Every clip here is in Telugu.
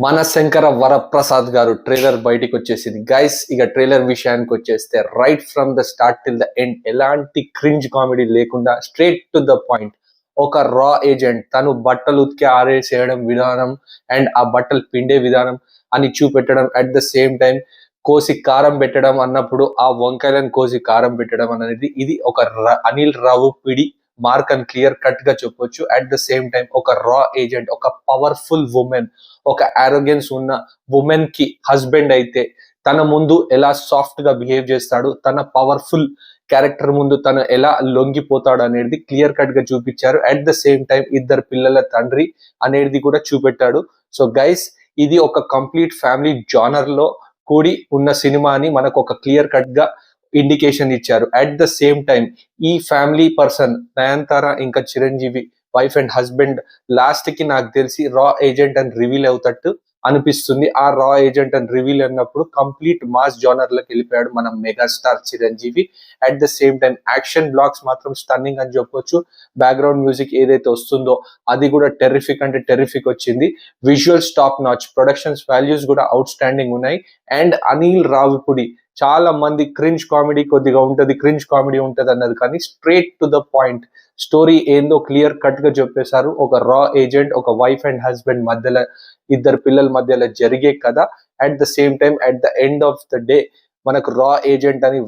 మన శంకర వరప్రసాద్ గారు ట్రైలర్ బయటికి వచ్చేసింది గైస్. ఇక ట్రైలర్ విషయానికి వచ్చేస్తే right from the start till the end ఎలాంటి క్రింజ్ కామెడీ లేకుండా స్ట్రేట్ టు ద పాయింట్. ఒక రా ఏజెంట్ తను బట్టలు ఉతికి ఆరేసేయడం విధానం అండ్ ఆ బట్టలు పిండే విధానం అని చూపెట్టడం, అట్ ద సేమ్ టైం కోసి కారం పెట్టడం అన్నప్పుడు ఆ వంకాయలను కోసి కారం పెట్టడం అనేది ఇది ఒక అనిల్ రావిపూడి మార్క్ అని క్లియర్ కట్ గా చెప్పొచ్చు. అట్ ద సేమ్ టైం ఒక రా ఏజెంట్, ఒక పవర్ఫుల్ ఉమెన్, ఒక ఆరోగెన్స్ ఉన్న ఉమెన్ కి హస్బెండ్ అయితే తన ముందు ఎలా సాఫ్ట్ గా బిహేవ్ చేస్తాడు, తన పవర్ఫుల్ క్యారెక్టర్ ముందు తను ఎలా లొంగిపోతాడు అనేది క్లియర్ కట్ గా చూపించారు. అట్ ద సేమ్ టైం ఇద్దరు పిల్లల తండ్రి అనేది కూడా చూపెట్టాడు. సో గైస్, ఇది ఒక కంప్లీట్ ఫ్యామిలీ జానర్ లో కూడి ఉన్న సినిమా అని మనకు ఒక క్లియర్ కట్ గా ఇండికేషన్ ఇచ్చారు. అట్ ద సేమ్ టైం ఈ ఫ్యామిలీ పర్సన్ నయనతార ఇంకా Chiranjeevi wife and husband last కి నాకు తెలిసి రా ఏజెంట్ అని రివీల్ అవుతట్టు అనిపిస్తుంది. ఆ రా ఏజెంట్ అని రివీల్ అన్నప్పుడు కంప్లీట్ మాస్ జానర్ లోకి వెళ్ళిపోయాడు మన megastar Chiranjeevi. At the same time action blocks మాత్రం స్టన్నింగ్ అని చెప్పొచ్చు. బ్యాక్గ్రౌండ్ మ్యూజిక్ ఏదైతే వస్తుందో అది కూడా టెర్రిఫిక్ అంటే టెర్రిఫిక్ వచ్చింది. Visuals top notch, productions values కూడా అవుట్ స్టాండింగ్ ఉన్నాయి. అండ్ అనిల్ రావిపూడి చాలా మంది క్రింజ్ కామెడీ కొద్దిగా ఉంటది, క్రింజ్ కామెడీ ఉంటది అన్నది, కానీ straight to the point story ఏందో క్లియర్ కట్ గా చెప్పేశారు. ఒక రా ఏజెంట్, ఒక వైఫ్ అండ్ హస్బెండ్ మధ్యలో, ఇద్దరు పిల్లల మధ్యలో జరిగే కథ. At the same time at the end of the day మనకు రా ఏజెంట్ అని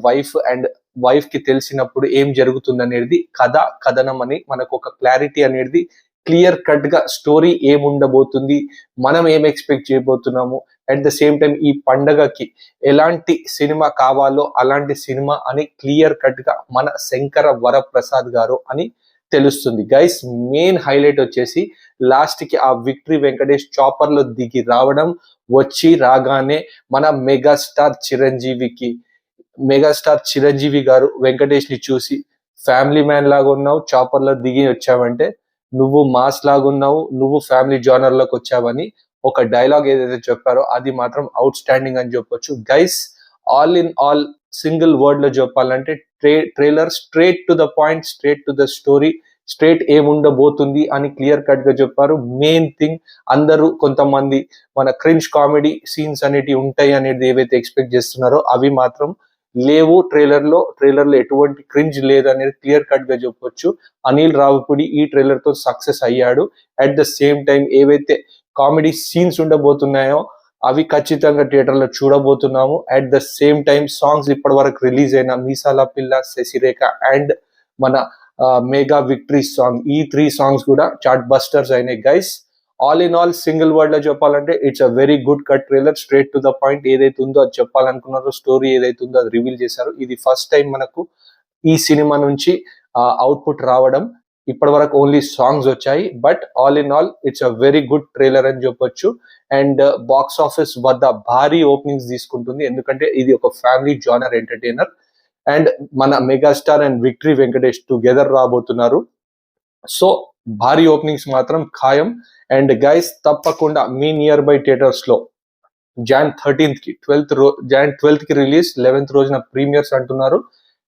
వైఫ్ కి తెలిసినప్పుడు ఏం జరుగుతుంది అనేది కథనం అని మనకు ఒక క్లారిటీ అనేది క్లియర్ కట్ గా స్టోరీ ఏముండబోతుంది, మనం ఏం ఎక్స్పెక్ట్ చేయబోతున్నాము. అట్ ద సేమ్ టైం ఈ పండగకి ఎలాంటి సినిమా కావాలో అలాంటి సినిమా అని క్లియర్ కట్ గా మన శంకర వరప్రసాద్ గారు అని తెలుస్తుంది. గైస్, మెయిన్ హైలైట్ వచ్చేసి లాస్ట్ కి ఆ విక్టరీ వెంకటేష్ చాపర్ లో దిగి రావడం, వచ్చి రాగానే మన మెగాస్టార్ చిరంజీవి గారు వెంకటేష్ ని చూసి ఫ్యామిలీ మ్యాన్ లాగా ఉన్నావు, చాపర్ లో దిగి వచ్చావంటే నువ్వు మాస్ లాగా ఉన్నావు, నువ్వు ఫ్యామిలీ జానర్ లోకి వచ్చావని ఒక డైలాగ్ ఏదైతే చెప్పారో అది మాత్రం అవుట్ స్టాండింగ్ అని చెప్పొచ్చు. Guys, all in all single word లో చెప్పాలంటే trailer straight to the point, straight to the story, straight ఏముండబోతుంది అని క్లియర్ కట్ గా చెప్పారు. మెయిన్ థింగ్, అందరూ కొంతమంది మన క్రింజ్ కామెడీ సీన్స్ అనేటివి ఉంటాయి అనేది ఏవైతే ఎక్స్పెక్ట్ చేస్తున్నారో అవి మాత్రం లేవు. ట్రైలర్ లో ఎటువంటి క్రింజ్ లేదనేది క్లియర్ కట్ గా చెప్పొచ్చు. అనిల్ రావిపూడి ఈ ట్రైలర్ తో సక్సెస్ అయ్యాడు. అట్ ద సేమ్ టైం ఏవైతే కామెడీ సీన్స్ ఉండబోతున్నాయో అవి ఖచ్చితంగా థియేటర్ లో చూడబోతున్నాము. At the same time songs ఇప్పటి వరకు రిలీజ్ అయిన మీసాల పిల్ల, శశిరేఖ అండ్ మన మెగా విక్టరీ సాంగ్, ఈ 3 సాంగ్స్ కూడా చార్ట్ బస్టర్స్ అయినాయి. Guys, all in all single word లో చెప్పాలంటే it's a very good cut trailer. Straight to the point, ఏదైతే ఉందో అది చెప్పాలనుకున్నారో, స్టోరీ ఏదైతే ఉందో అది రివీల్ చేశారు. ఇది ఫస్ట్ టైం మనకు ఈ సినిమా నుంచి అవుట్పుట్ రావడం. ఇప్పటి వరకు ఓన్లీ సాంగ్స్ వచ్చాయి. But all in all it's a very good trailer అని చెప్పొచ్చు. అండ్ బాక్స్ ఆఫీస్ వద్ద భారీ ఓపెనింగ్స్ తీసుకుంటుంది, ఎందుకంటే ఇది ఒక ఫ్యామిలీ జానర్ ఎంటర్టైనర్. అండ్ మన megastar and victory Venkatesh together రాబోతున్నారు. సో భారీ ఓపెనింగ్స్ మాత్రం ఖాయం. అండ్ గైస్, తప్పకుండా మీ నియర్ బై థియేటర్స్ లో జాన్ 13th కి 12th కి రిలీజ్, 11th రోజున ప్రీమియర్స్ అంటున్నారు.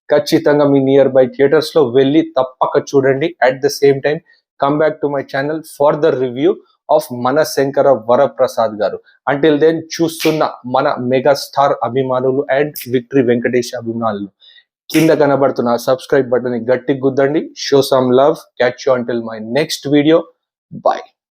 ఖచ్చితంగా మీ నియర్ బై థియేటర్స్ లో వెళ్ళి తప్పక చూడండి. At the same time come back to my channel for the review of మన శంకర వరప్రసాద్ గారు. అంటిల్ దెన్ చూస్తున్న మన మెగాస్టార్ అభిమానులు అండ్ విక్టరీ వెంకటేష్ అభిమానులు, కింద కనబడుతున్న సబ్స్క్రైబ్ బటన్ ని గట్టి గుద్దండి. Show some love. Catch you until my next video. By.